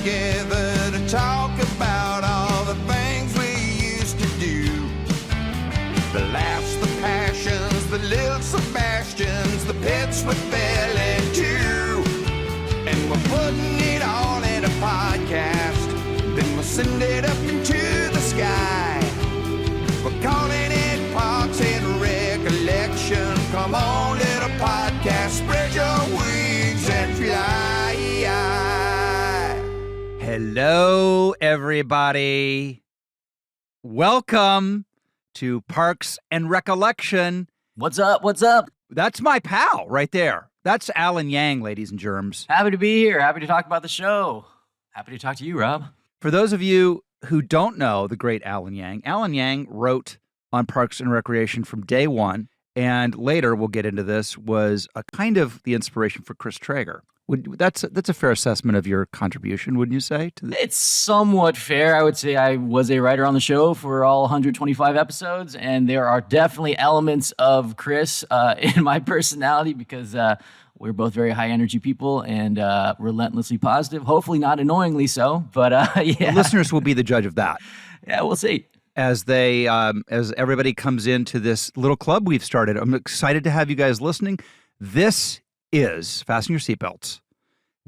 together to talk about all the things we used to do. The laughs, the passions, the little Sebastians, the pits we fell into. And we're putting it all in a podcast, then we'll send it up into the sky. We're calling it Parks and Recollection. Come on, little podcast, spread your wings and fly. Hello, everybody. Welcome to Parks and Recollection. What's up? What's up? That's my pal right there. That's Alan Yang, ladies and germs. Happy to be here. Happy to talk about the show. Happy to talk to you, Rob. For those of you who don't know the great Alan Yang wrote on Parks and Recreation from day one, and later, we'll get into this, was a kind of the inspiration for Chris Traeger. That's a fair assessment of your contribution, wouldn't you say? It's somewhat fair. I would say I was a writer on the show for all 125 episodes, and there are definitely elements of Chris in my personality because we're both very high-energy people and relentlessly positive, hopefully not annoyingly so, but yeah. The listeners will be the judge of that. Yeah, we'll see. As everybody comes into this little club we've started, I'm excited to have you guys listening. This is, fasten your seatbelts,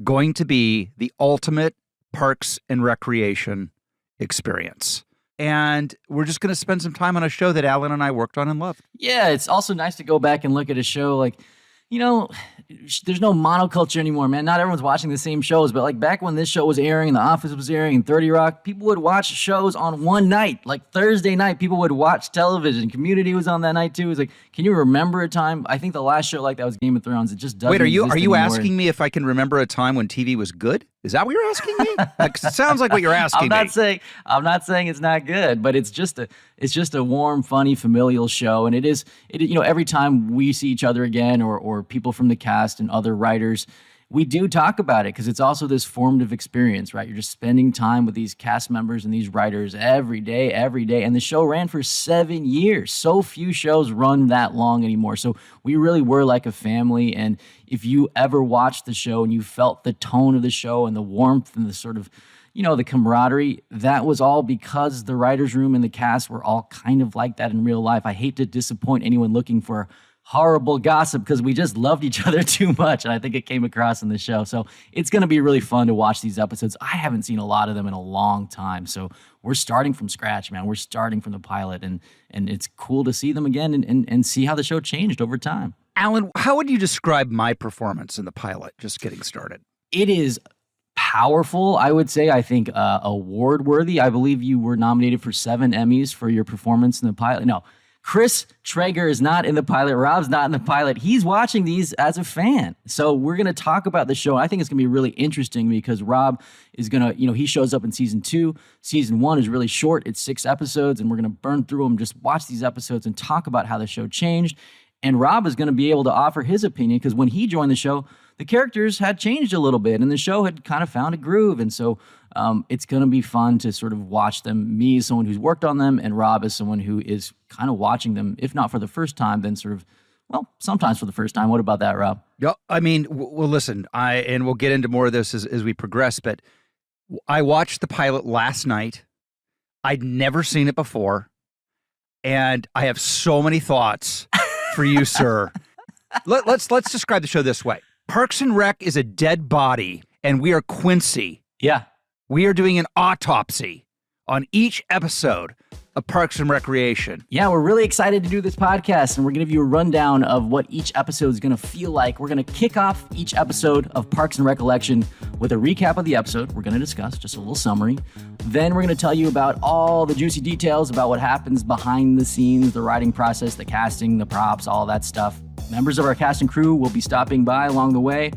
going to be the ultimate Parks and Recreation experience. And we're just going to spend some time on a show that Alan and I worked on and loved. Yeah, it's also nice to go back and look at a show like, you know, there's no monoculture anymore, man. Not everyone's watching the same shows, but like back when this show was airing and The Office was airing and 30 Rock, people would watch shows on one night. Like Thursday night, people would watch television. Community was on that night too. It was like, can you remember a time? I think the last show like that was Game of Thrones. It just doesn't Wait, are you anymore. asking me if I can remember a time when TV was good? Is that what you're asking me? Like, it sounds like what you're asking I'm not saying it's not good, but it's just a warm, funny, familial show. And it every time we see each other again or people from the cast and other writers, we do talk about it because it's also this formative experience, right? You're just spending time with these cast members and these writers every day. And the show ran for 7 years. So few shows run that long anymore. So we really were like a family. And if you ever watched the show and you felt the tone of the show and the warmth and the sort of, the camaraderie, that was all because the writer's room and the cast were all kind of like that in real life. I hate to disappoint anyone looking for horrible gossip because we just loved each other too much, and I think it came across in the show. So it's going to be really fun to watch these episodes. I haven't seen a lot of them in a long time, so we're starting from scratch, man. We're starting from the pilot, and it's cool to see them again and see how the show changed over time. Alan, how would you describe my performance in the pilot, just getting started? It is powerful, I would say. I think award-worthy. I believe you were nominated for 7 Emmys for your performance in the pilot. No, Chris Traeger is not in the pilot. Rob's not in the pilot. He's watching these as a fan. So we're going to talk about the show. I think it's going to be really interesting because Rob is going to, he shows up in season 2. Season 1 is really short. It's 6 episodes, and we're going to burn through them, just watch these episodes and talk about how the show changed. And Rob is going to be able to offer his opinion because when he joined the show, the characters had changed a little bit and the show had kind of found a groove. And so it's going to be fun to sort of watch them, me as someone who's worked on them and Rob as someone who is kind of watching them, if not for the first time, then sort of, sometimes for the first time. What about that, Rob? Yeah, I mean, well, listen, and we'll get into more of this as we progress, but I watched the pilot last night. I'd never seen it before, and I have so many thoughts for you, sir. Let's describe the show this way. Parks and Rec is a dead body, and we are Quincy. Yeah. We are doing an autopsy on each episode of Parks and Recreation. Yeah, we're really excited to do this podcast, and we're going to give you a rundown of what each episode is going to feel like. We're going to kick off each episode of Parks and Recollection with a recap of the episode. We're going to discuss just a little summary. Then we're going to tell you about all the juicy details about what happens behind the scenes, the writing process, the casting, the props, all that stuff. Members of our cast and crew will be stopping by along the way.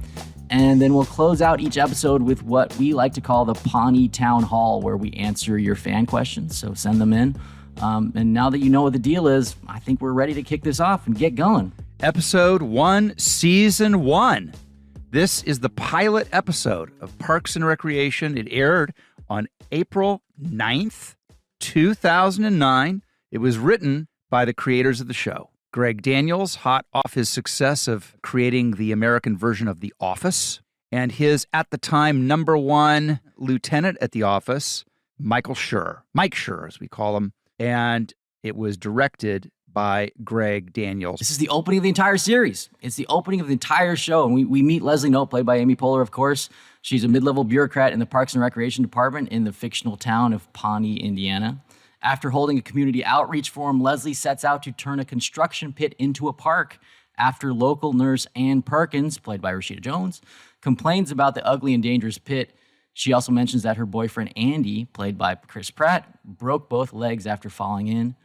And then we'll close out each episode with what we like to call the Pawnee Town Hall, where we answer your fan questions. So send them in. And now that you know what the deal is, I think we're ready to kick this off and get going. Episode 1, Season 1. This is the pilot episode of Parks and Recreation. It aired on April 9th, 2009. It was written by the creators of the show. Greg Daniels, hot off his success of creating the American version of The Office, and his, at the time, number one lieutenant at the office, Mike Schur, as we call him. And it was directed by Greg Daniels. This is the opening of the entire series. It's the opening of the entire show. And we meet Leslie Knope, played by Amy Poehler, of course. She's a mid-level bureaucrat in the Parks and Recreation Department in the fictional town of Pawnee, Indiana. After holding a community outreach forum, Leslie sets out to turn a construction pit into a park after local nurse Ann Perkins, played by Rashida Jones, complains about the ugly and dangerous pit. She also mentions that her boyfriend Andy, played by Chris Pratt, broke both legs after falling in.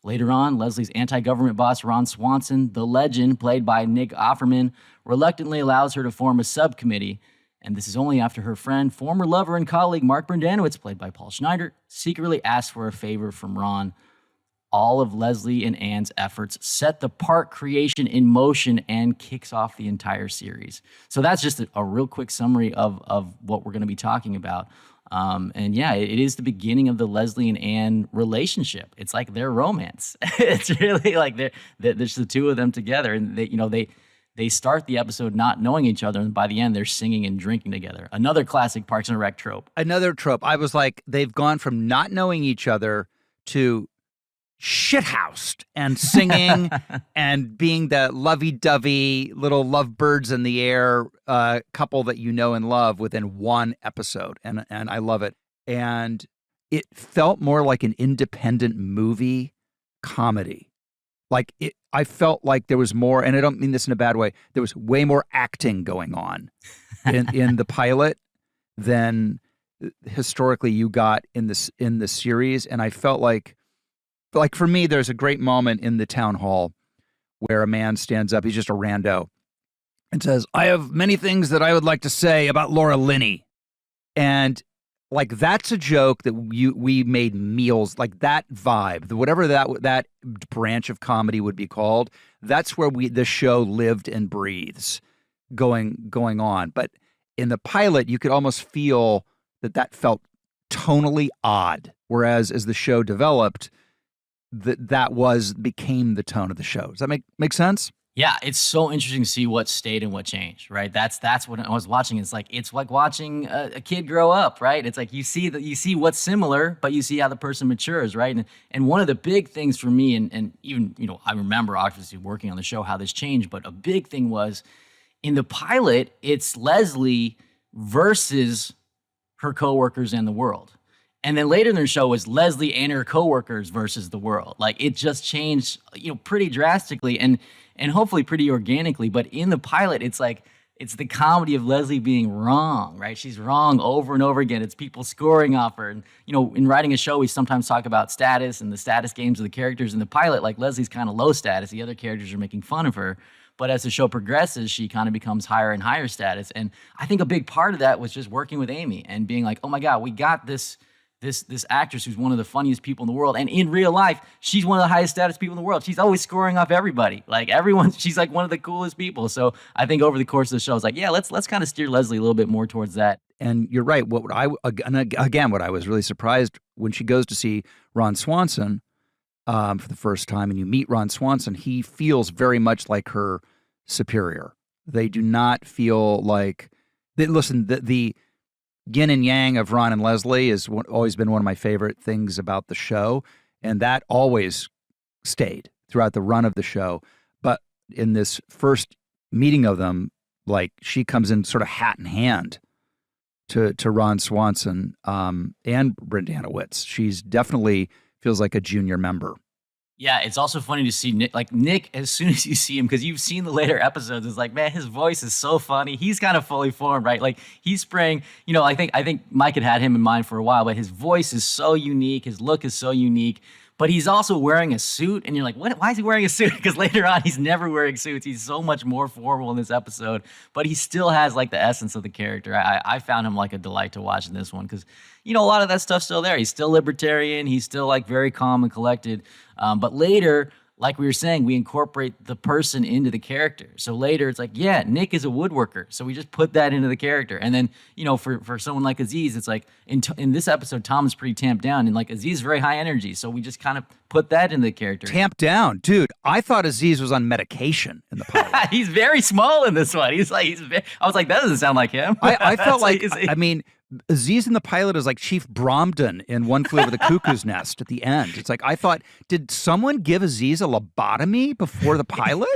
Later on, Leslie's anti-government boss, Ron Swanson, the legend, played by Nick Offerman, reluctantly allows her to form a subcommittee. And this is only after her friend, former lover and colleague Mark Brendanowitz, played by Paul Schneider, secretly asks for a favor from Ron. All of Leslie and Ann's efforts set the park creation in motion and kicks off the entire series. So that's just a real quick summary of what we're going to be talking about. And yeah, it is the beginning of the Leslie and Ann relationship. It's like their romance. It's really like there's the two of them together, and they start the episode not knowing each other, and by the end they're singing and drinking together. Another classic Parks and Rec trope. Another trope. I was like, they've gone from not knowing each other to shithoused and singing and being the lovey-dovey little lovebirds in the air couple that you know and love within one episode. And I love it. And it felt more like an independent movie comedy. I felt like there was more, and I don't mean this in a bad way, there was way more acting going on in the pilot than historically you got in the series. And I felt like for me, there's a great moment in the town hall where a man stands up, he's just a rando, and says, "I have many things that I would like to say about Laura Linney." And that's a joke that we made meals, like that vibe, whatever that branch of comedy would be called. That's where the show lived and breathes going on. But in the pilot, you could almost feel that felt tonally odd. Whereas as the show developed, that became the tone of the show. Does that make sense? Yeah, it's so interesting to see what stayed and what changed, right? That's what I was watching. It's like watching a kid grow up, right? It's like you see what's similar, but you see how the person matures, right? And one of the big things for me, and even I remember obviously working on the show how this changed, but a big thing was in the pilot, it's Leslie versus her coworkers and the world. And then later in the show was Leslie and her coworkers versus the world. Like it just changed, pretty drastically and hopefully pretty organically. But in the pilot, it's the comedy of Leslie being wrong, right? She's wrong over and over again. It's people scoring off her. And, in writing a show, we sometimes talk about status and the status games of the characters. In the pilot, like Leslie's kind of low status. The other characters are making fun of her. But as the show progresses, she kind of becomes higher and higher status. And I think a big part of that was just working with Amy and being like, oh my God, we got this actress who's one of the funniest people in the world. And in real life, she's one of the highest status people in the world. She's always scoring off everybody. Like she's like one of the coolest people. So I think over the course of the show, I was like, yeah, let's kind of steer Leslie a little bit more towards that. And you're right. What I was really surprised when she goes to see Ron Swanson for the first time, and you meet Ron Swanson, he feels very much like her superior. They do not feel like the yin and yang of Ron and Leslie has always been one of my favorite things about the show, and that always stayed throughout the run of the show. But in this first meeting of them, she comes in sort of hat in hand to Ron Swanson and Brendanowitz. She's definitely feels like a junior member. Yeah, it's also funny to see Nick, as soon as you see him, because you've seen the later episodes, it's like, man, his voice is so funny. He's kind of fully formed, right? Like he's spraying, I think Mike had him in mind for a while, but his voice is so unique. His look is so unique. But he's also wearing a suit, and you're like, what? Why is he wearing a suit? Because later on, he's never wearing suits. He's so much more formal in this episode, but he still has the essence of the character. I found him a delight to watch in this one because, a lot of that stuff's still there. He's still libertarian. He's still very calm and collected. But later, like we were saying, we incorporate the person into the character. So later it's like, yeah, Nick is a woodworker. So we just put that into the character. And then, for someone like Aziz, it's like in this episode, Tom is pretty tamped down, and like Aziz is very high energy. So we just kind of put that in the character. Tamped down. Dude, I thought Aziz was on medication in the pilot. He's very small in this one. I was like, that doesn't sound like him. I felt like, Aziz in the pilot is like Chief Bromden in One Flew Over the Cuckoo's Nest at the end. It's like, I thought, did someone give Aziz a lobotomy before the pilot?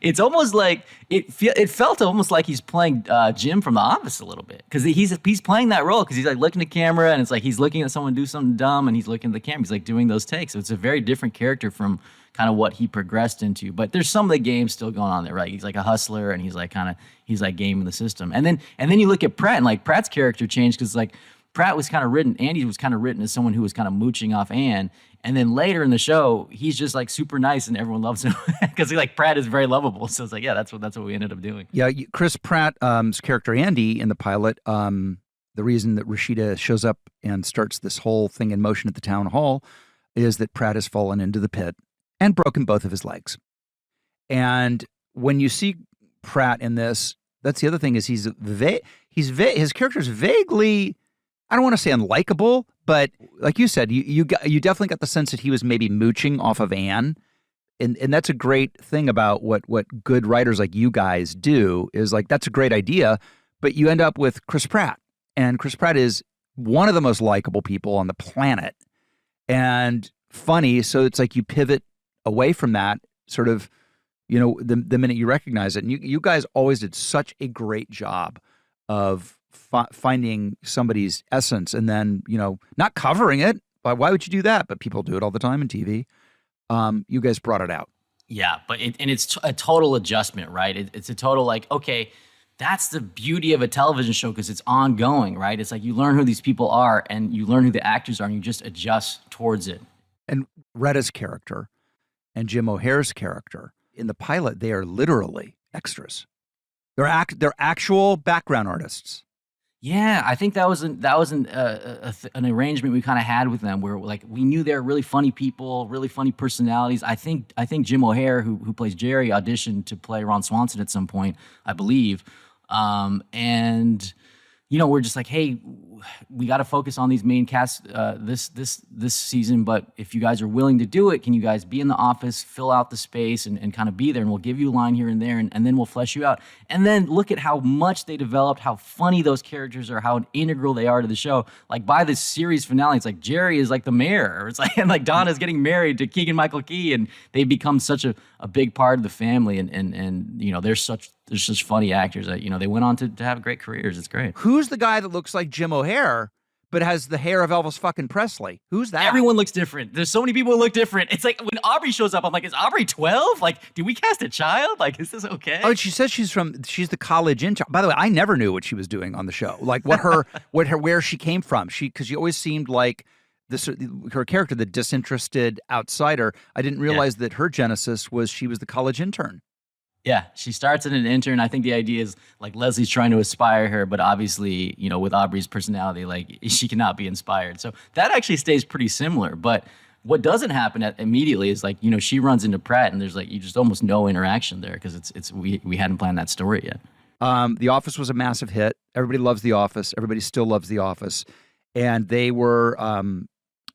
It's almost like it felt almost like he's playing Jim from The Office a little bit, because he's playing that role, because he's like looking at the camera, and it's like he's looking at someone do something dumb, and he's looking at the camera. He's like doing those takes. So it's a very different character from kind of what he progressed into. But there's some of the games still going on there, right? He's like a hustler, and he's like gaming the system. And then you look at Pratt, and like Pratt's character changed, because like Pratt was kind of written, Andy was kind of written as someone who was kind of mooching off Anne. And then later in the show, he's just like super nice and everyone loves him because like Pratt is very lovable. So it's like, yeah, that's what we ended up doing. Yeah, Chris Pratt's character Andy in the pilot, the reason that Rashida shows up and starts this whole thing in motion at the town hall is that Pratt has fallen into the pit and broken both of his legs. And when you see Pratt in this, that's the other thing, is his character's vaguely, I don't want to say unlikable, but like you said, you definitely got the sense that he was maybe mooching off of Anne. And that's a great thing about what good writers like you guys do, is like, that's a great idea, but you end up with Chris Pratt. And Chris Pratt is one of the most likable people on the planet and funny. So it's like you pivot away from that sort of, the minute you recognize it. And you guys always did such a great job of finding somebody's essence and then, not covering it. Why would you do that? But people do it all the time in TV. You guys brought it out. Yeah, but it's a total adjustment, right? It's a total like, okay, that's the beauty of a television show, because it's ongoing, right? It's like you learn who these people are and you learn who the actors are and you just adjust towards it. And Retta's character and Jim O'Here's character in the pilot, they are literally extras. They're actual background artists. Yeah, I think that was an arrangement we kind of had with them, where like we knew they're really funny people, really funny personalities. I think Jim O'Here, who plays Jerry, auditioned to play Ron Swanson at some point, I believe, and we're just like, hey, we got to focus on these main casts this season, but if you guys are willing to do it, can you guys be in the office, fill out the space, and kind of be there, and we'll give you a line here and there, and then we'll flesh you out. And then look at how much they developed, how funny those characters are, how integral they are to the show. Like by the series finale, it's like Jerry is like the mayor. It's like, and like Donna's getting married to Keegan-Michael Key, and they become such a big part of the family, and they're such funny actors that, they went on to have great careers. It's great. Who's the guy that looks like Jim O'Here but has the hair of Elvis fucking Presley? Who's that? Everyone looks different. There's so many people who look different. It's like when Aubrey shows up, I'm like, is Aubrey 12? Like, did we cast a child? Like, is this okay? Oh, she says she's the college intern. By the way, I never knew what she was doing on the show. Like where she came from. Because she always seemed like her character, the disinterested outsider. I didn't realize that her genesis was she was the college intern. Yeah, she starts as an intern. I think the idea is like Leslie's trying to inspire her, but obviously, with Aubrey's personality, like she cannot be inspired. So that actually stays pretty similar. But what doesn't happen immediately is like, she runs into Pratt and there's like, you just almost no interaction there, because we hadn't planned that story yet. The Office was a massive hit. Everybody loves The Office. Everybody still loves The Office. And they were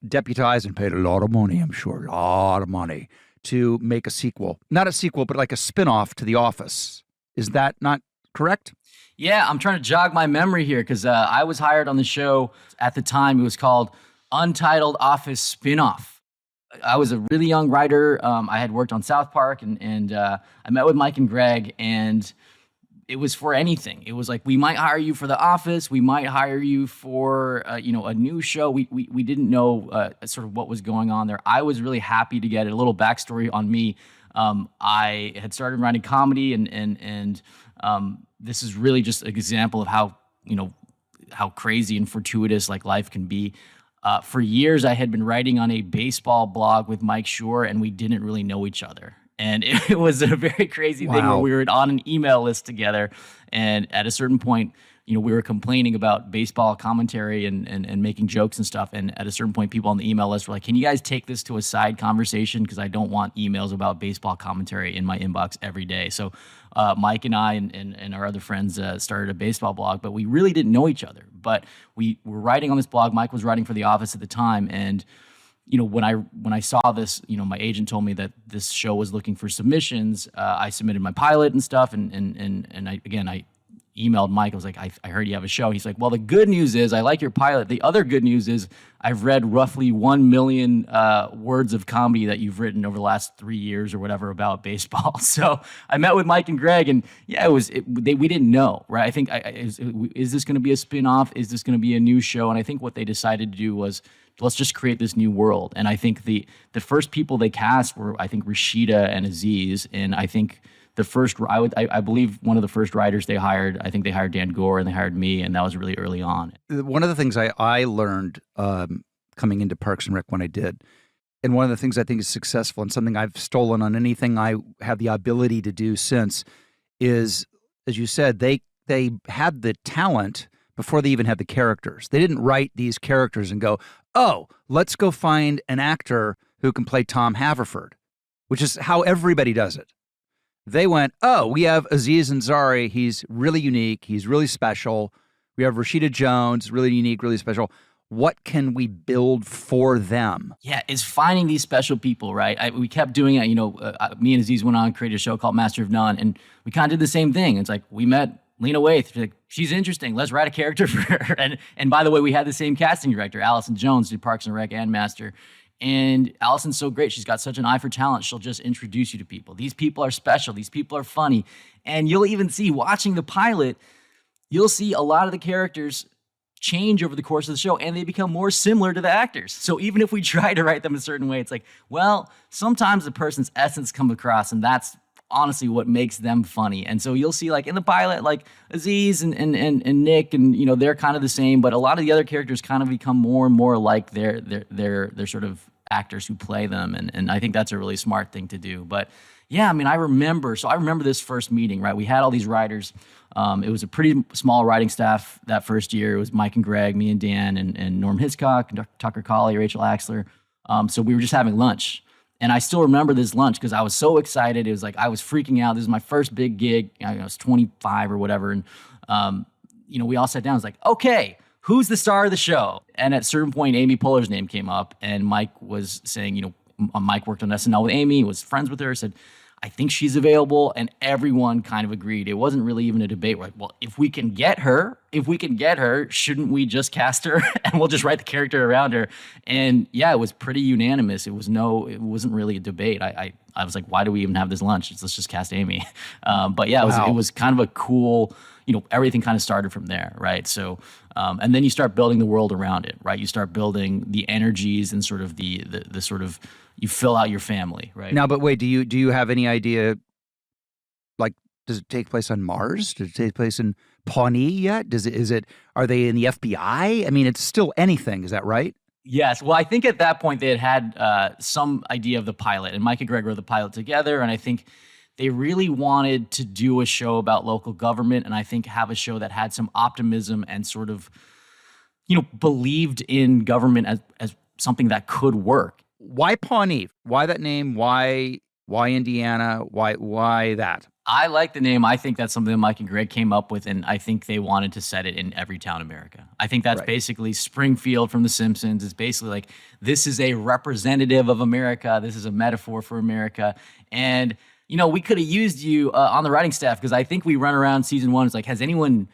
deputized and paid a lot of money, I'm sure, a lot of money, to make a sequel. Not a sequel, but like a spinoff to The Office. Is that not correct? Yeah, I'm trying to jog my memory here, because I was hired on the show at the time. It was called Untitled Office Spinoff. I was a really young writer. I had worked on South Park, and I met with Mike and Greg, and it was for anything. It was like, we might hire you for The Office. We might hire you for, a new show. We didn't know sort of what was going on there. I was really happy to get a little backstory on me. I had started writing comedy, and this is really just an example of how crazy and fortuitous like life can be. For years, I had been writing on a baseball blog with Mike Schur, and we didn't really know each other. And it was a very crazy thing where we were on an email list together. And at a certain point, we were complaining about baseball commentary and making jokes and stuff. And at a certain point, people on the email list were like, can you guys take this to a side conversation? Because I don't want emails about baseball commentary in my inbox every day. So Mike and I and our other friends started a baseball blog, but we really didn't know each other. But we were writing on this blog. Mike was writing for The Office at the time. And when I saw this, my agent told me that this show was looking for submissions. I submitted my pilot and stuff. And I emailed Mike. I was like, I heard you have a show. He's like, well, the good news is I like your pilot. The other good news is I've read roughly 1 million words of comedy that you've written over the last 3 years or whatever about baseball. So I met with Mike and Greg, and yeah, we didn't know, right? I think, is this going to be a spinoff? Is this going to be a new show? And I think what they decided to do was, let's just create this new world. And I think the first people they cast were, I think, Rashida and Aziz, and I think I believe one of the first writers they hired, I think they hired Dan Gore and they hired me, and that was really early on. One of the things I learned coming into Parks and Rec when I did, and one of the things I think is successful and something I've stolen on anything I have the ability to do since is, as you said, they had the talent before they even had the characters. They didn't write these characters and go, oh, let's go find an actor who can play Tom Haverford, which is how everybody does it. They went, oh, we have Aziz Ansari. He's really unique. He's really special. We have Rashida Jones, really unique, really special. What can we build for them? Yeah, it's finding these special people, right? We kept doing it. Me and Aziz went on and created a show called Master of None, and we kind of did the same thing. It's like we met Lena Waithe. Like, she's interesting. Let's write a character for her. And by the way, we had the same casting director, Allison Jones, did Parks and Rec and Master. And Allison's so great. She's got such an eye for talent. She'll just introduce you to people. These people are special. These people are funny. And you'll even see, watching the pilot, you'll see a lot of the characters change over the course of the show, and they become more similar to the actors. So even if we try to write them a certain way, it's like, well, sometimes the person's essence comes across, and that's honestly what makes them funny. And so you'll see, like in the pilot, like Aziz and Nick, and they're kind of the same, but a lot of the other characters kind of become more and more like their sort of actors who play them, and I think that's a really smart thing to do. But yeah, I mean, I remember this first meeting, right? We had all these writers. It was a pretty small writing staff that first year. It was Mike and Greg, me and Dan, and Norm Hiscock, and Tucker Colley, Rachel Axler. So we were just having lunch. And I still remember this lunch because I was so excited. It was like I was freaking out. This is my first big gig. I was 25 or whatever. And, we all sat down. I was like, okay, who's the star of the show? And at a certain point, Amy Poehler's name came up. And Mike was saying, Mike worked on SNL with Amy, was friends with her, said, I think she's available. And everyone kind of agreed. It wasn't really even a debate. We're like, well, if we can get her, shouldn't we just cast her and we'll just write the character around her? And yeah, it was pretty unanimous. It wasn't really a debate. I was like, why do we even have this lunch? Let's just cast Amy. But yeah, it was kind of a cool, everything kind of started from there, right? So, and then you start building the world around it, right? You start building the energies and sort of the sort of, you fill out your family, right? Now, but wait, do you have any idea, like, does it take place on Mars? Does it take place in Pawnee yet? Are they in the FBI? I mean, it's still anything, is that right? Yes. Well, I think at that point they had some idea of the pilot, and Mike and Greg wrote the pilot together, and I think they really wanted to do a show about local government, and I think have a show that had some optimism and sort of, believed in government as something that could work. Why Pawnee? Why that name? Why Indiana? Why that? I like the name. I think that's something that Mike and Greg came up with, and I think they wanted to set it in every town in America. I think that's basically Springfield from The Simpsons. It's basically like, this is a representative of America. This is a metaphor for America. And, we could have used you on the writing staff, because I think we run around season one. It's like, has anyone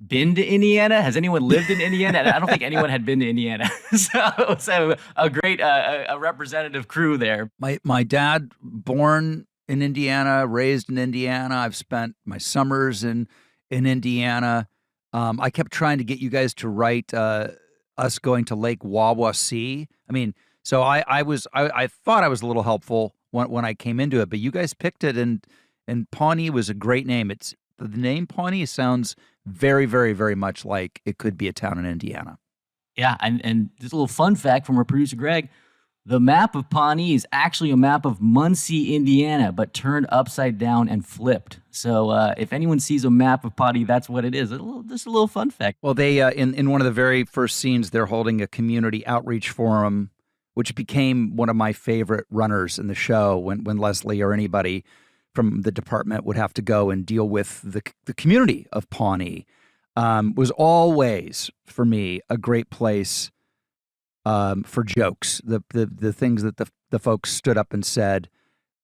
been to Indiana? Has anyone lived in Indiana? And I don't think anyone had been to Indiana. So a great a representative crew there. My dad, born in Indiana, raised in Indiana. I've spent my summers in Indiana. I kept trying to get you guys to write us going to Lake Wawasee. I mean, so I thought I was a little helpful when I came into it, but you guys picked it, and Pawnee was a great name. The name Pawnee sounds very, very, very much like it could be a town in Indiana. Yeah, and just a little fun fact from our producer Greg, The map of Pawnee is actually a map of Muncie, Indiana, but turned upside down and flipped. So if anyone sees a map of Pawnee, that's what it is. Just a little fun fact. Well, they in one of the very first scenes, they're holding a community outreach forum, which became one of my favorite runners in the show when Leslie or anybody from the department would have to go and deal with the community of Pawnee. Was always, for me, a great place for jokes. The things that the folks stood up and said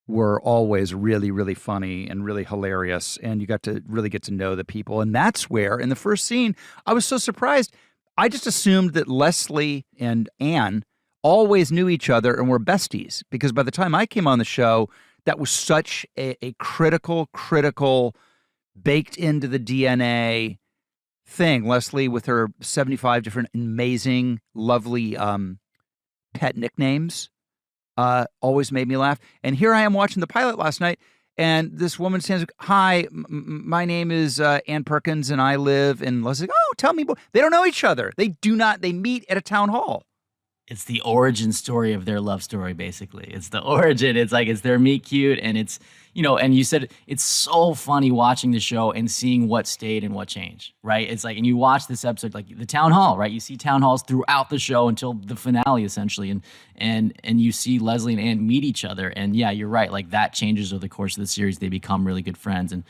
were always really, really funny and really hilarious. And you got to really get to know the people. And that's where, in the first scene, I was so surprised. I just assumed that Leslie and Ann always knew each other and were besties, because by the time I came on the show, that was such a critical, baked into the DNA thing. Leslie with her 75 different amazing, lovely pet nicknames always made me laugh. And here I am watching the pilot last night, and this woman stands, hi, my name is Ann Perkins, and I live in Leslie. Oh, tell me more. They don't know each other. They meet at a town hall. It's the origin story of their love story, basically. It's the origin. It's like, it's their meet cute, and it's, and you said it's so funny watching the show and seeing what stayed and what changed, right? It's like, and you watch this episode, like the town hall, right? You see town halls throughout the show until the finale, essentially, and you see Leslie and Ann meet each other, and yeah, you're right, like that changes over the course of the series. They become really good friends, and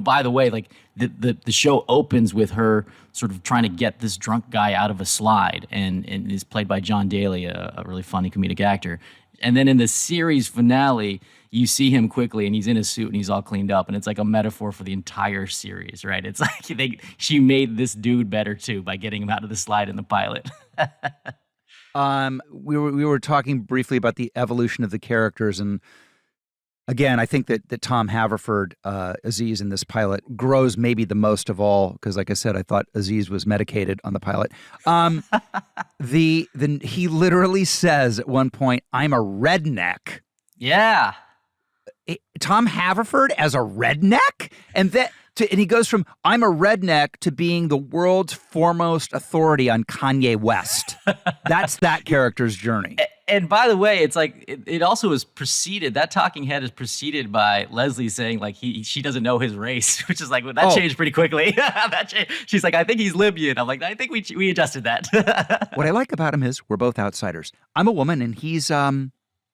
by the way, like the show opens with her sort of trying to get this drunk guy out of a slide, and is played by John Daly, a really funny comedic actor. And then in the series finale, you see him quickly, and he's in a suit, and he's all cleaned up, and it's like a metaphor for the entire series, right? It's like she made this dude better too by getting him out of the slide in the pilot. We were talking briefly about the evolution of the characters, and again, I think that Tom Haverford, Aziz in this pilot, grows maybe the most of all, because like I said, I thought Aziz was medicated on the pilot. He literally says at one point, "I'm a redneck." Yeah. Tom Haverford as a redneck? And he goes from "I'm a redneck" to being the world's foremost authority on Kanye West. That's that character's journey. And by the way, it's like it also is preceded. That talking head is preceded by Leslie saying like she doesn't know his race, which is like that changed pretty quickly. She's like, I think he's Libyan. I'm like, I think we adjusted that. What I like about him is we're both outsiders. I'm a woman, and he's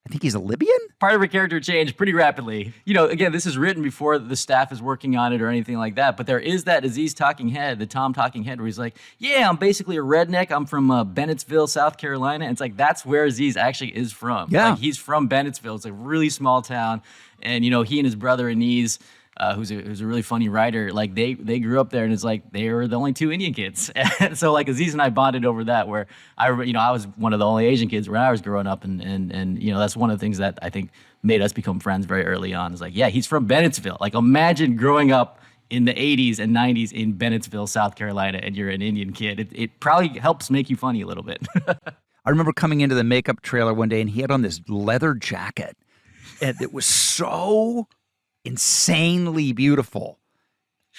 I think he's a Libyan? Part of her character changed pretty rapidly. Again, this is written before the staff is working on it or anything like that, but there is that Aziz talking head, the Tom talking head, where he's like, yeah, I'm basically a redneck. I'm from Bennettsville, South Carolina. And it's like, that's where Aziz actually is from. Yeah. Like, he's from Bennettsville. It's a really small town. And, he and his brother, Aniz, who's a really funny writer, like they grew up there, and it's like they were the only two Indian kids. And so like Aziz and I bonded over that, where I was one of the only Asian kids when I was growing up, and that's one of the things that I think made us become friends very early on. Is like, yeah, he's from Bennettsville. Like, imagine growing up in the 80s and 90s in Bennettsville, South Carolina, and you're an Indian kid. It probably helps make you funny a little bit. I remember coming into the makeup trailer one day, and he had on this leather jacket, and it was so insanely beautiful.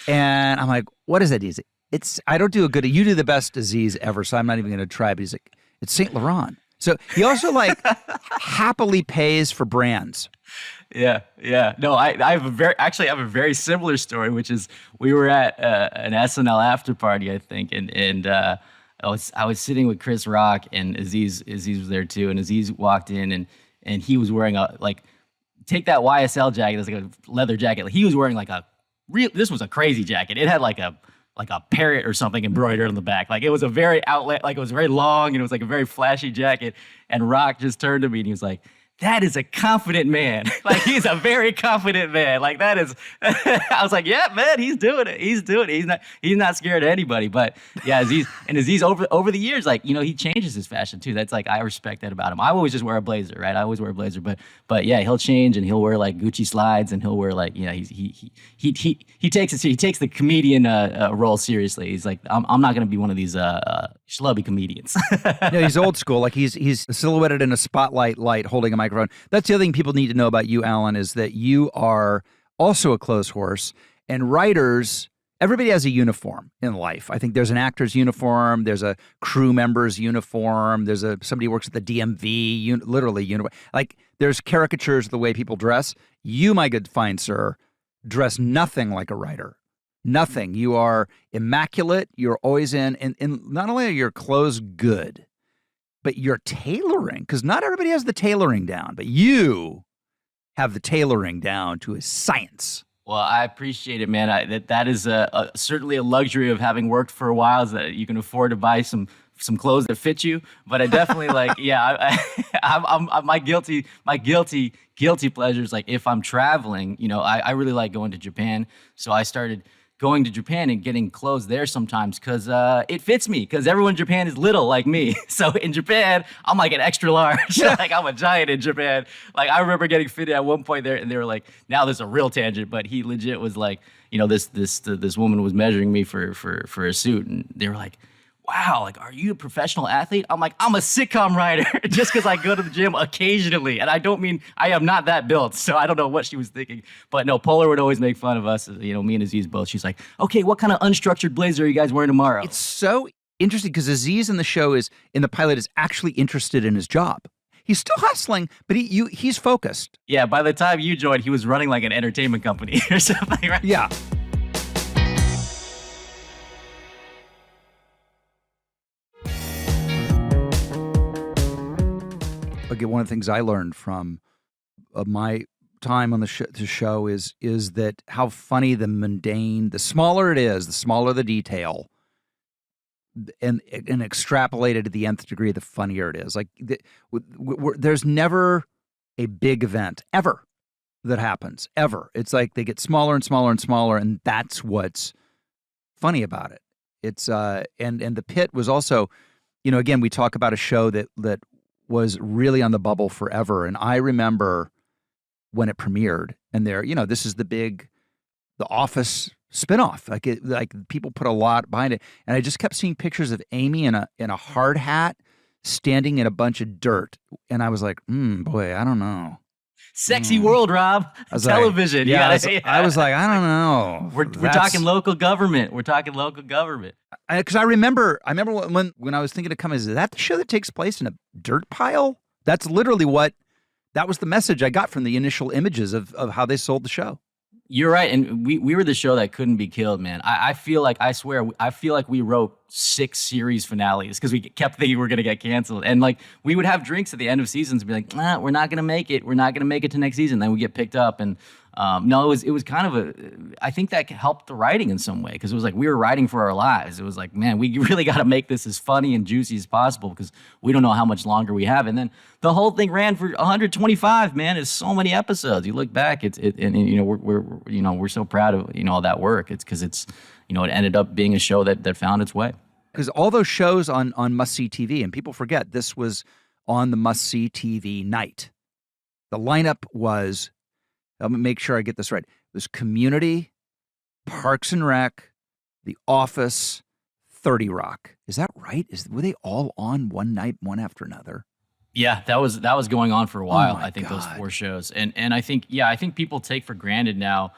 And I'm like, what is that? He's like, I don't do a good, you do the best Aziz ever, so I'm not even going to try. But he's like, it's Saint Laurent. So he also like happily pays for brands. Yeah. No, I have a very similar story, which is we were at an SNL after party, I think, and I was sitting with Chris Rock, and Aziz was there too, and Aziz walked in, and he was wearing take that YSL jacket, it's like a leather jacket. Like, he was wearing this was a crazy jacket. It had like a parrot or something embroidered on the back. Like, it was a very it was very long, and it was like a very flashy jacket. And Rock just turned to me, and he was like, that is a confident man. Like, he's a very confident man. Like, that is, I was like, yeah, man, he's doing it. He's not scared of anybody. But yeah, Aziz over the years, like, he changes his fashion too. That's like, I respect that about him. I always just wear a blazer, right? I always wear a blazer, but yeah, he'll change, and he'll wear like Gucci slides, and he'll wear like, he takes the comedian role seriously. He's like, I'm not going to be one of these schlubby comedians. No, he's old school. Like, he's silhouetted in a spotlight light holding a microphone. That's the other thing people need to know about you, Alan, is that you are also a clothes horse, and writers, everybody has a uniform in life. I think there's an actor's uniform, there's a crew member's uniform, there's somebody who works at the DMV, literally uniform. Like there's caricatures of the way people dress. You, my good fine sir, dress nothing like a writer. Nothing. You are immaculate. You're always in, and not only are your clothes good, but you're tailoring, because not everybody has the tailoring down, but you have the tailoring down to a science. Well, I appreciate it, man. That is certainly a luxury of having worked for a while, is that you can afford to buy some clothes that fit you. But I definitely I'm my guilty pleasures. Like if I'm traveling, I really like going to Japan. So I started going to Japan and getting clothes there sometimes because it fits me, because everyone in Japan is little like me. So in Japan, I'm like an extra large. Like I'm a giant in Japan. Like I remember getting fitted at one point there, and they were like, now there's a real tangent, but he legit was like, this woman was measuring me for a suit, and they were like, wow, like, are you a professional athlete? I'm like, I'm a sitcom writer just because I go to the gym occasionally. And I don't mean, I am not that built. So I don't know what she was thinking. But no, Polar would always make fun of us, me and Aziz both. She's like, okay, what kind of unstructured blazer are you guys wearing tomorrow? It's so interesting because Aziz in the pilot is actually interested in his job. He's still hustling, but he's focused. Yeah, by the time you joined, he was running like an entertainment company or something, right? Yeah. Again, one of the things I learned from my time on the show is that how funny the mundane, the smaller it is, the smaller the detail, and extrapolated to the nth degree, the funnier it is. Like there's never a big event ever that happens ever. It's like they get smaller and smaller and smaller, and that's what's funny about it. It's and the Pit was also, again, we talk about a show that was really on the bubble forever. And I remember when it premiered, and this is the Office spinoff. Like people put a lot behind it. And I just kept seeing pictures of Amy in a hard hat standing in a bunch of dirt. And I was like, boy, I don't know. Sexy world, Rob. Television. I was like, I don't know. We're talking local government. Because I remember when I was thinking of coming, is that the show that takes place in a dirt pile? That's literally that was the message I got from the initial images of how they sold the show. You're right. And we were the show that couldn't be killed, man. I feel like we wrote 6 series finales because we kept thinking we were going to get canceled. And like we would have drinks at the end of seasons and be like, we're not going to make it. We're not going to make it to next season. Then we get picked up. And no, it was kind of I think that helped the writing in some way, because it was like we were writing for our lives. It was like, man, we really got to make this as funny and juicy as possible because we don't know how much longer we have. And then the whole thing ran for 125, man. It's so many episodes. You look back, we're so proud of all that work. It's because it ended up being a show that found its way. Because all those shows on must-see TV, and people forget this was on the must-see TV night. The lineup was, let me make sure I get this right. It was Community, Parks and Rec, The Office, 30 Rock. Is that right? Were they all on one night, one after another? Yeah, that was going on for a while. I think those 4 shows, and I think people take for granted now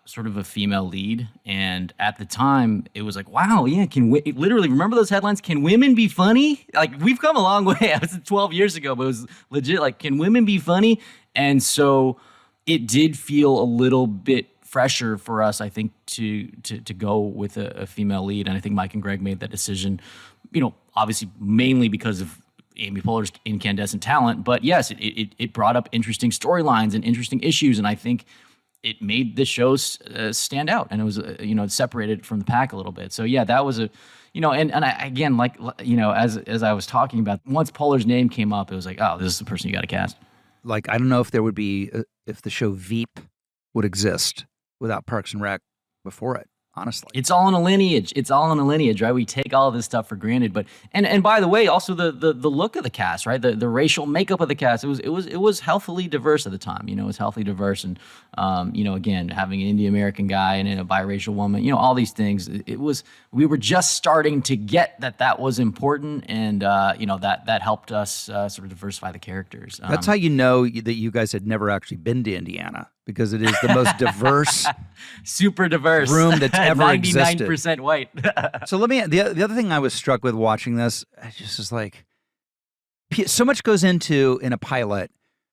sort of a female lead, and at the time it was like, wow, yeah, literally remember those headlines? Can women be funny? Like we've come a long way. I was 12 years ago, but it was legit. Like, can women be funny? And so it did feel a little bit fresher for us, I think, to go with a female lead. And I think Mike and Greg made that decision, obviously mainly because of Amy Poehler's incandescent talent. But yes, it brought up interesting storylines and interesting issues. And I think it made the show stand out. And it was, separated from the pack a little bit. So yeah, that was and I, again, as I was talking about, once Poehler's name came up, it was like, oh, this is the person you got to cast. Like, I don't know if there would be, if the show Veep would exist without Parks and Rec before it, honestly. It's all in a lineage. Right? We take all of this stuff for granted. But and by the way, also the look of the cast, right? The racial makeup of the cast, it was healthily diverse at the time. It was healthily diverse, and again, having an Indian American guy and a biracial woman, all these things. We were just starting to get that was important, and that helped us sort of diversify the characters. That's how you know that you guys had never actually been to Indiana, because it is the most diverse super diverse room that's ever existed. 99% white. So the other thing I was struck with watching this, I just was like, so much goes into in a pilot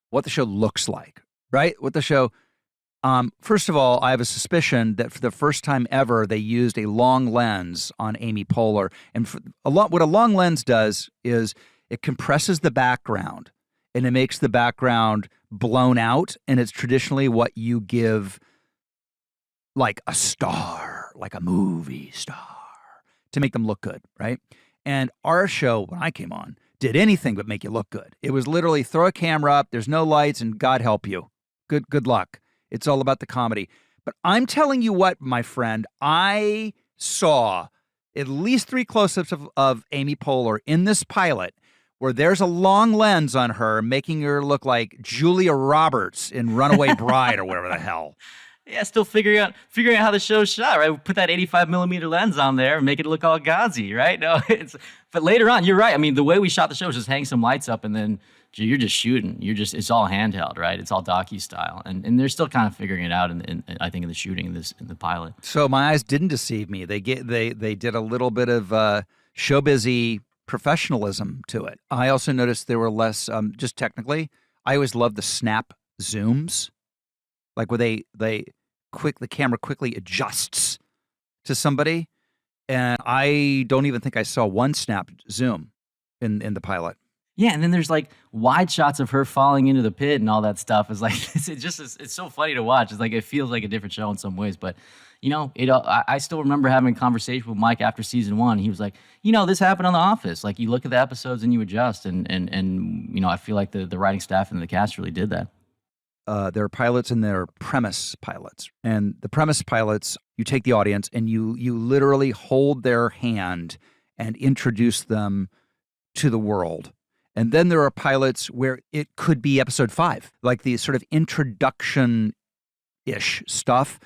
what the show looks like, right? What the show. First of all, I have a suspicion that for the first time ever, they used a long lens on Amy Poehler. And what a long lens does is it compresses the background and it makes the background blown out. And it's traditionally what you give like a star, like a movie star, to make them look good, right? And our show, when I came on, did anything but make you look good. It was literally throw a camera up, there's no lights, and God help you. Good luck. It's all about the comedy. But I'm telling you what, my friend, I saw at least 3 close-ups of Amy Poehler in this pilot where there's a long lens on her making her look like Julia Roberts in Runaway Bride or whatever the hell. Yeah, still figuring out how the show's shot, right? We put that 85 millimeter lens on there and make it look all gauzy, right? No, but later on, you're right. I mean, the way we shot the show was just hang some lights up and then you're just shooting. It's all handheld, right? It's all docu style, and they're still kind of figuring it out. I think in the shooting in the pilot. So my eyes didn't deceive me. They did a little bit of showbizy professionalism to it. I also noticed there were less, just technically. I always love the snap zooms, like where the camera quickly adjusts to somebody, and I don't even think I saw one snap zoom in the pilot. Yeah, and then there's like wide shots of her falling into the pit and all that stuff. Is like it's so funny to watch. It's like it feels like a different show in some ways, but I still remember having a conversation with Mike after season 1. He was like, this happened on The Office. Like you look at the episodes and you adjust, and I feel like the writing staff and the cast really did that. There are pilots and there are premise pilots, and the premise pilots, you take the audience and you literally hold their hand and introduce them to the world. And then there are pilots where it could be episode 5, like the sort of introduction-ish stuff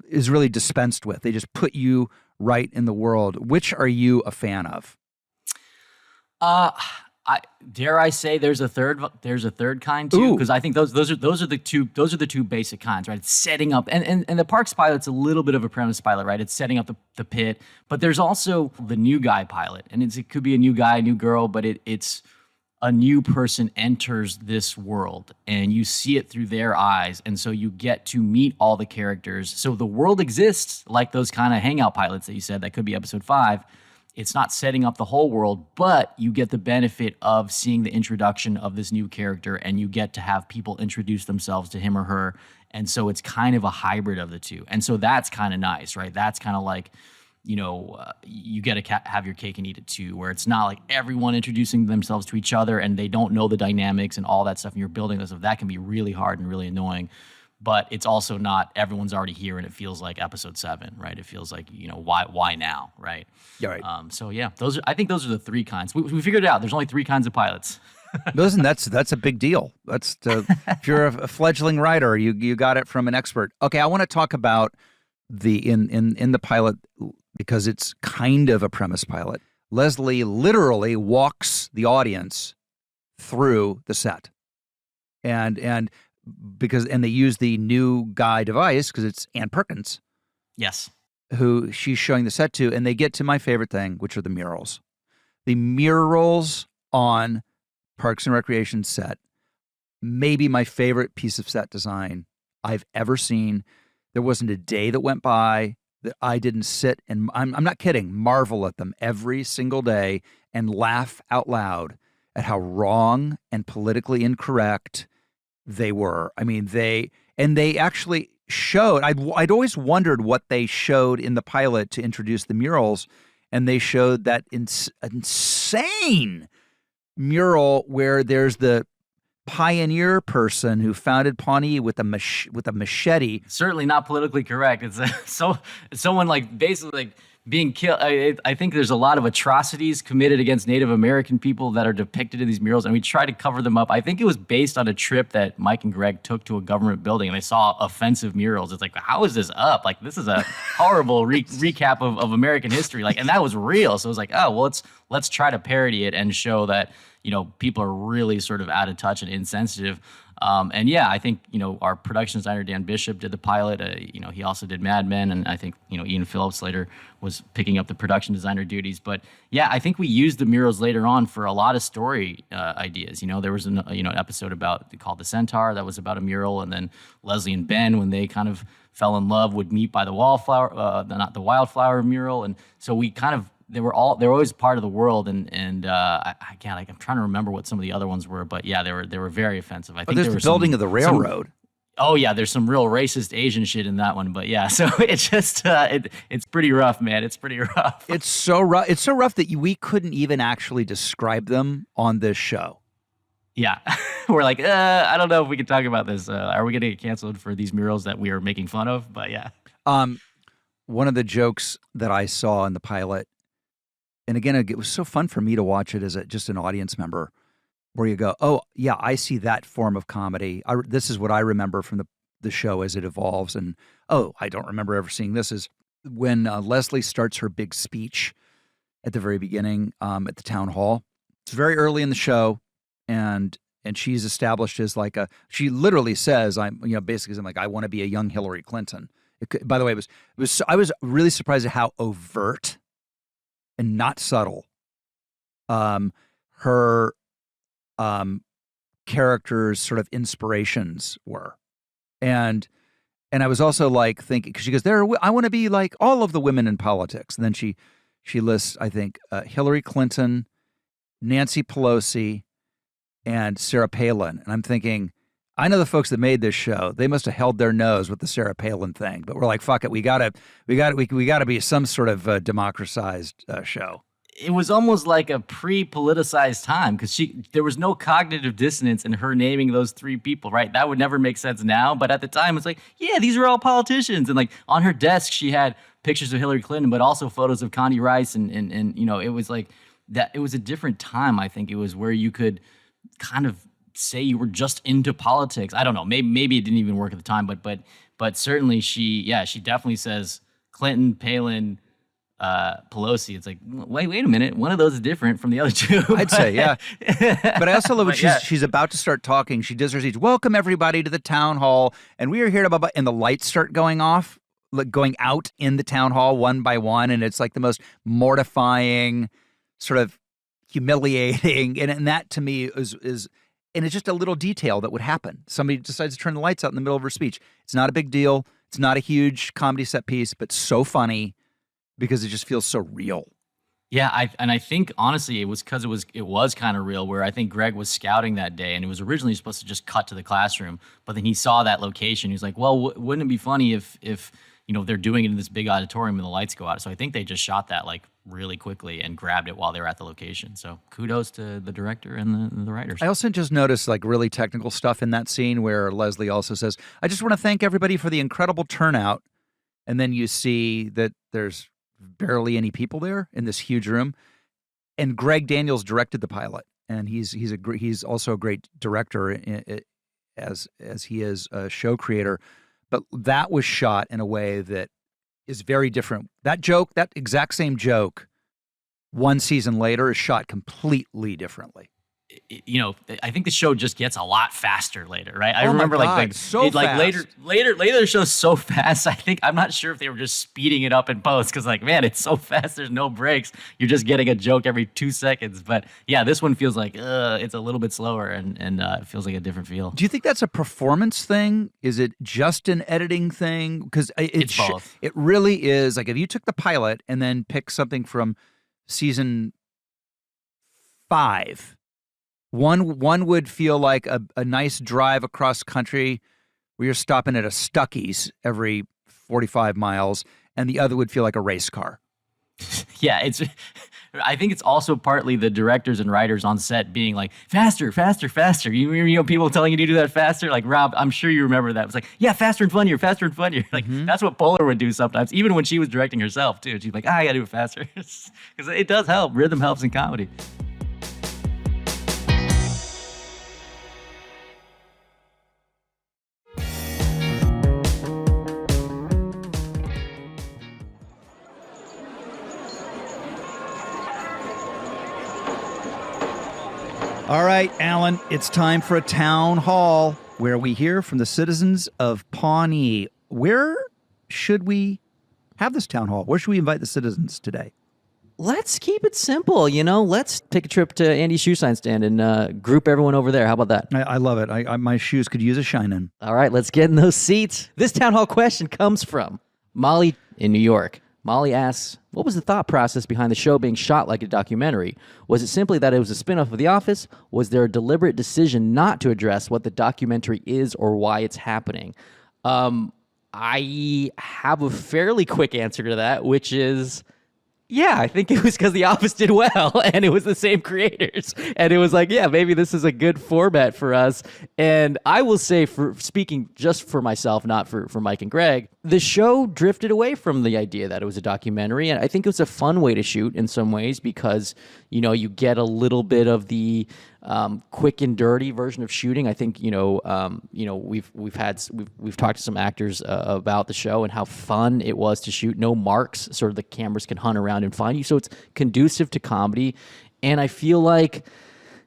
is really dispensed with. They just put you right in the world. Which are you a fan of? Dare I say there's a third kind too, because I think those are the two basic kinds, right? It's setting up and the Parks pilot's a little bit of a premise pilot, right? It's setting up the pit, but there's also the new guy pilot, and it could be a new guy, new girl, but it's a new person enters this world and you see it through their eyes. And so you get to meet all the characters. So the world exists like those kind of hangout pilots that you said, that could be episode 5. It's not setting up the whole world, but you get the benefit of seeing the introduction of this new character and you get to have people introduce themselves to him or her. And so it's kind of a hybrid of the two. And so that's kind of nice, right? That's kind of like, you get to have your cake and eat it too, where it's not like everyone introducing themselves to each other and they don't know the dynamics and all that stuff, and you're building this stuff. That can be really hard and really annoying, but it's also not everyone's already here and it feels like episode 7, right? It feels like, why now, right? Yeah, right. So yeah, I think those are the 3 kinds. We figured it out. There's only 3 kinds of pilots. Listen, that's a big deal. If you're a fledgling writer, you got it from an expert. Okay, I want to talk about in the pilot, because it's kind of a premise pilot. Leslie literally walks the audience through the set, and they use the new guy device because it's Ann Perkins, yes, who she's showing the set to, and they get to my favorite thing, which are the murals. The murals on Parks and Recreation set, maybe my favorite piece of set design I've ever seen. There wasn't a day that went by that I didn't sit and, I'm not kidding, marvel at them every single day and laugh out loud at how wrong and politically incorrect they were. I mean, they actually showed, I'd always wondered what they showed in the pilot to introduce the murals, and they showed that insane mural where there's the pioneer person who founded Pawnee with a machete. Certainly not politically correct. It's someone like basically like being killed. I think there's a lot of atrocities committed against Native American people that are depicted in these murals, and we try to cover them up. I think it was based on a trip that Mike and Greg took to a government building, and they saw offensive murals. It's like, how is this up? Like, this is a horrible recap of American history. Like, and that was real. So it was like, oh, well, let's try to parody it and show that, people are really sort of out of touch and insensitive. And yeah, I think, our production designer, Dan Bishop, did the pilot. He also did Mad Men. And I think, Ian Phillips later was picking up the production designer duties. But yeah, I think we used the murals later on for a lot of story ideas. There was an episode called The Centaur that was about a mural. And then Leslie and Ben, when they kind of fell in love, would meet by the wildflower mural. And so we kind of, they were always part of the world, and I'm trying to remember what some of the other ones were, but yeah, they were very offensive. I think there's the building of the railroad. Oh yeah, there's some real racist Asian shit in that one, but yeah, so it's just it's pretty rough, man. It's pretty rough. It's so rough. It's so rough that we couldn't even actually describe them on this show. Yeah, we're like, I don't know if we can talk about this. Are we going to get canceled for these murals that we are making fun of? But yeah. One of the jokes that I saw in the pilot. And again, it was so fun for me to watch it as just an audience member, where you go, oh, yeah, I see that form of comedy. This is what I remember from the show as it evolves. And, oh, I don't remember ever seeing this, is when Leslie starts her big speech at the very beginning at the town hall. It's very early in the show, and she's established as she literally says, basically something like, I want to be a young Hillary Clinton. By the way, I was really surprised at how overt and not subtle her character's sort of inspirations were. And I was also thinking, because she goes, I want to be like all of the women in politics. And then she lists, I think, Hillary Clinton, Nancy Pelosi, and Sarah Palin. And I'm thinking, I know the folks that made this show, they must have held their nose with the Sarah Palin thing, but we're like, fuck it. We gotta be some sort of democratized show. It was almost like a pre-politicized time, because there was no cognitive dissonance in her naming those three people, right? That would never make sense now. But at the time, it's like, yeah, these are all politicians. And on her desk, she had pictures of Hillary Clinton, but also photos of Connie Rice. And it was like that. It was a different time. I think it was where you could kind of say you were just into politics. I don't know. Maybe it didn't even work at the time, but certainly she definitely says Clinton, Palin, Pelosi. It's like, wait a minute. One of those is different from the other two. I'd say, yeah. But I also love when she's about to start talking. She does her speech. Welcome everybody to the town hall, and we are here to and the lights start going off, going out in the town hall one by one, and it's like the most mortifying, sort of humiliating, and that to me is. And it's just a little detail that would happen. Somebody decides to turn the lights out in the middle of her speech. It's not a big deal. It's not a huge comedy set piece, but so funny because it just feels so real. Yeah, I think honestly it was because it was kind of real. Where I think Greg was scouting that day, and it was originally supposed to just cut to the classroom, but then he saw that location. He was like, "Well, wouldn't it be funny if they're doing it in this big auditorium and the lights go out?" So I think they just shot that really quickly and grabbed it while they were at the location. So kudos to the director and the writers. I also just noticed really technical stuff in that scene where Leslie also says, "I just want to thank everybody for the incredible turnout," and then you see that there's barely any people there in this huge room. And Greg Daniels directed the pilot, and he's also a great director as he is a show creator. But that was shot in a way that is very different. That exact same joke, one season later, is shot completely differently. I think the show just gets a lot faster later, right? I Oh my remember God, so fast. later the show's so fast. I'm not sure if they were just speeding it up in post, because man, it's so fast. There's no breaks. You're just getting a joke every 2 seconds. But yeah, this one feels like it's a little bit slower and it feels like a different feel. Do you think that's a performance thing? Is it just an editing thing? Because it's both. It really is. If you took the pilot and then pick something from season 5. One would feel like a nice drive across country where you're stopping at a Stuckey's every 45 miles, and the other would feel like a race car. Yeah, I think it's also partly the directors and writers on set being like, faster, faster, faster. People telling you to do that faster. Like, Rob, I'm sure you remember that. It was like, yeah, faster and funnier, faster and funnier. That's what Poehler would do sometimes, even when she was directing herself, too. She's like, I got to do it faster. Because it does help. Rhythm helps in comedy. All right, Alan, it's time for a town hall where we hear from the citizens of Pawnee. Where should we have this town hall? Where should we invite the citizens today? Let's keep it simple, Let's take a trip to Andy's shoe sign stand and group everyone over there. How about that? I love it. My shoes could use a shine-in. All right, let's get in those seats. This town hall question comes from Molly in New York. Molly asks, what was the thought process behind the show being shot like a documentary? Was it simply that it was a spinoff of The Office? Was there a deliberate decision not to address what the documentary is or why it's happening? I have a fairly quick answer to that, which is, yeah, I think it was because The Office did well and it was the same creators. And it was like, yeah, maybe this is a good format for us. And I will say, for speaking just for myself, not for Mike and Greg, the show drifted away from the idea that it was a documentary. And I think it was a fun way to shoot in some ways because, you get a little bit of the quick and dirty version of shooting. I think, we've talked to some actors about the show and how fun it was to shoot. No marks, sort of the cameras can hunt around and find you. So it's conducive to comedy. And I feel like,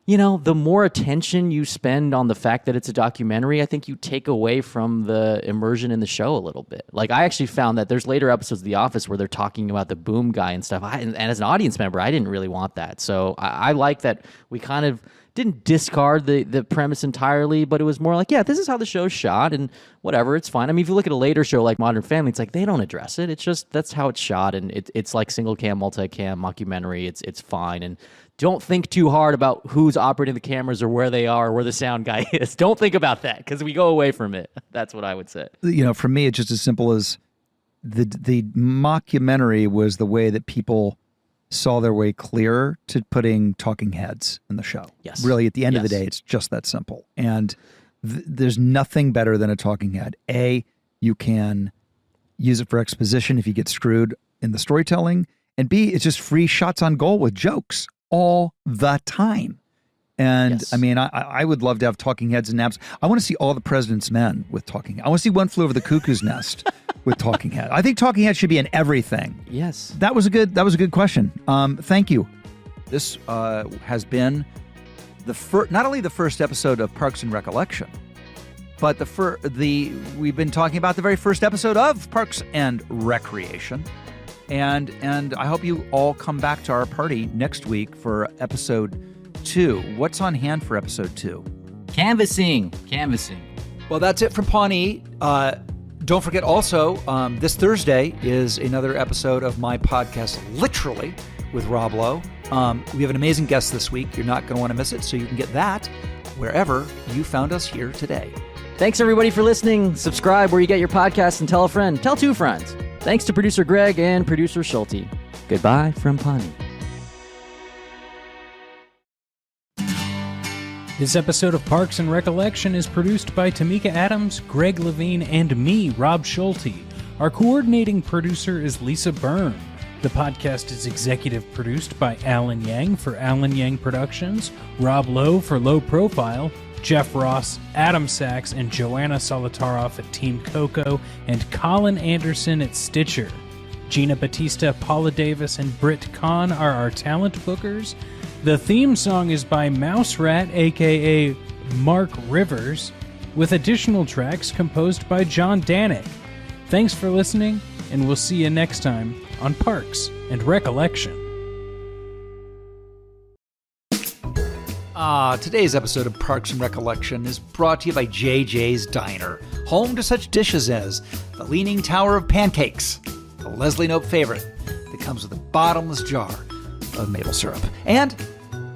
the more attention you spend on the fact that it's a documentary, I think you take away from the immersion in the show a little bit. Like, I actually found that there's later episodes of The Office where they're talking about the boom guy and stuff. And as an audience member, I didn't really want that. So I like that we kind of didn't discard the premise entirely, but it was more like, yeah, this is how the show's shot and whatever, it's fine. I mean, if you look at a later show like Modern Family, it's like they don't address it. It's just, that's how it's shot, and it's like single cam, multi-cam, mockumentary. It's fine, and don't think too hard about who's operating the cameras or where they are or where the sound guy is. Don't think about that because we go away from it. That's what I would say. For me, it's just as simple as the mockumentary was the way that people saw their way clear to putting talking heads in the show. Yes. Really, at the end of the day, it's just that simple. And there's nothing better than a talking head. A, you can use it for exposition if you get screwed in the storytelling. And B, it's just free shots on goal with jokes all the time. And yes. I mean, I would love to have talking heads and naps. I want to see All the President's Men with talking. I want to see One Flew Over the Cuckoo's Nest with talking head. I think talking head should be in everything. Yes. That was a good question. Thank you. This has been not only the first episode of Parks and Recollection, but we've been talking about the very first episode of Parks and Recreation. And I hope you all come back to our party next week for episode 2. What's on hand for episode 2? Canvassing. Well, that's it from Pawnee. Don't forget also, this Thursday is another episode of my podcast, Literally, with Rob Lowe. We have an amazing guest this week. You're not going to want to miss it, so you can get that wherever you found us here today. Thanks, everybody, for listening. Subscribe where you get your podcasts and tell a friend. Tell 2 friends. Thanks to producer Greg and producer Schulte. Goodbye from Pawnee. This episode of Parks and Recollection is produced by Tamika Adams, Greg Levine, and me, Rob Schulte. Our coordinating producer is Lisa Byrne. The podcast is executive produced by Alan Yang for Alan Yang Productions, Rob Lowe for Low Profile, Jeff Ross, Adam Sachs, and Joanna Solitaroff at Team Coco, and Colin Anderson at Stitcher. Gina Batista, Paula Davis, and Britt Kahn are our talent bookers. The theme song is by Mouse Rat, aka Mark Rivers, with additional tracks composed by John Danick. Thanks for listening, and we'll see you next time on Parks and Recollection. Today's episode of Parks and Recollection is brought to you by JJ's Diner, home to such dishes as the Leaning Tower of Pancakes, the Leslie Knope favorite that comes with a bottomless jar of maple syrup, and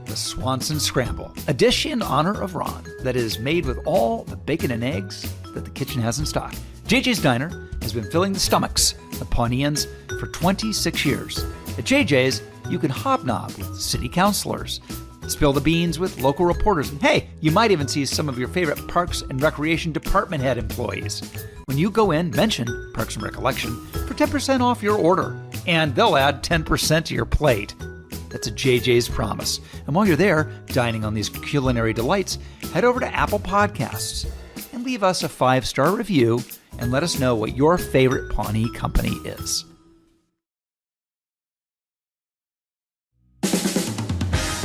the Swanson Scramble, a dish in honor of Ron that is made with all the bacon and eggs that the kitchen has in stock. JJ's Diner has been filling the stomachs of Pawneeans for 26 years. At JJ's, you can hobnob with city councilors, spill the beans with local reporters, and hey, you might even see some of your favorite Parks and Recreation Department head employees. When you go in, mention Parks and Recollection for 10% off your order, and they'll add 10% to your plate. That's a JJ's promise. And while you're there, dining on these culinary delights, head over to Apple Podcasts and leave us a 5-star review and let us know what your favorite Pawnee company is.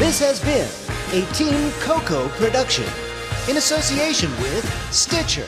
This has been a Team Coco production in association with Stitcher.